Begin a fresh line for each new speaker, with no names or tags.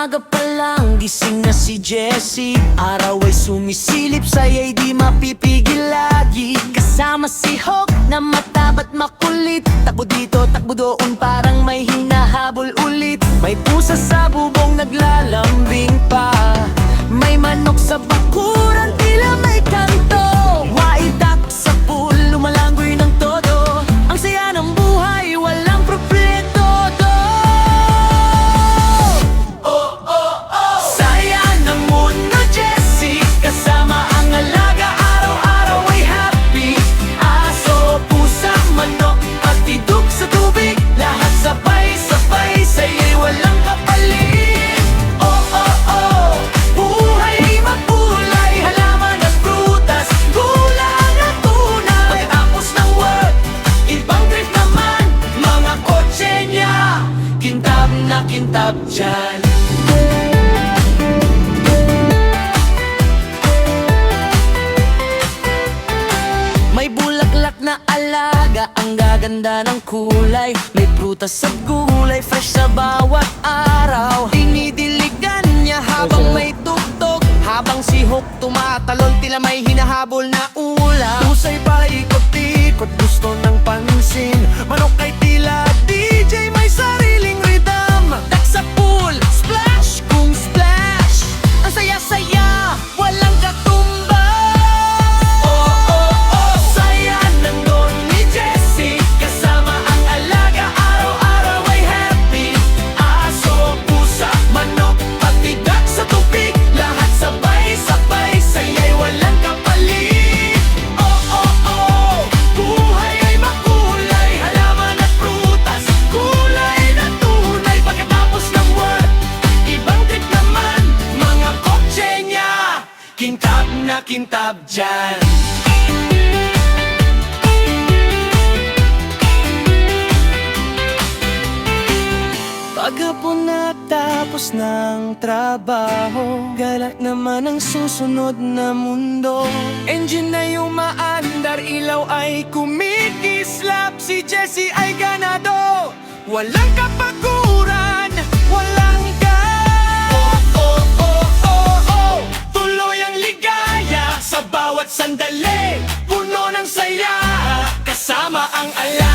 Umaga pa lang, gising na si Jessie. Araw ay sumisilip, sa'yo'y di mapipigil lagi. Kasama si Hope na matabat makulit. Takbo dito, takbo doon, parang may hinahabol ulit. May pusa sa bubong, naglalambing pa. May manok sa bakuran, tila may kanto. Waidak sa pool, lumalanggoy ng todo. Ang saya ng buhay, walang propleto. Saya ng mundo, Jessie. Kasama ang alaga, araw-araw ay happy. Aso, pusa, manok, at tidog sa tubig. Lahat sabay-sabay, sa'yo'y walang kapalit. Buhay makulay, halaman at prutas, gulang at tuna. Pagkatapos ng work, ibang trip naman, mga kotse niya. Kintab na kintab dyan. May bulaklak na alaga, ang gaganda ng kulay. May prutas at gulay, fresh sa bawat araw. Dinidiligan niya habang may tugtog. Habang si Hook tumatalon, tila may hinahabol na ulam. Pusa'y paikot-ikot, gusto ng pansin. Manok ay tila DJ, may sariling rhythm. Dak sa pool, splash kung splash. Ang saya-saya, walang katumba. Saya nandun ni Jessie. Kasama ang alaga, araw-araw ay happy. Aso, pusa, manok, patidak sa tubig. Lahat sabay-sabay, saya'y walang kapalit. Buhay ay makulay, halaman at prutas, kulay na tunay. Pagkatapos ng work, ibang trip naman, mga kotse niya. Kintab na kintab dyan. Paghapon natapos ng trabaho, galak naman ang susunod na mundo. Engine na yung maandar, ilaw ay kumikislap. Si Jessie ay ganado, walang kapaguran, walang tuloy ang ligaya sa bawat sandali, puno ng saya. Kasama ang alaga,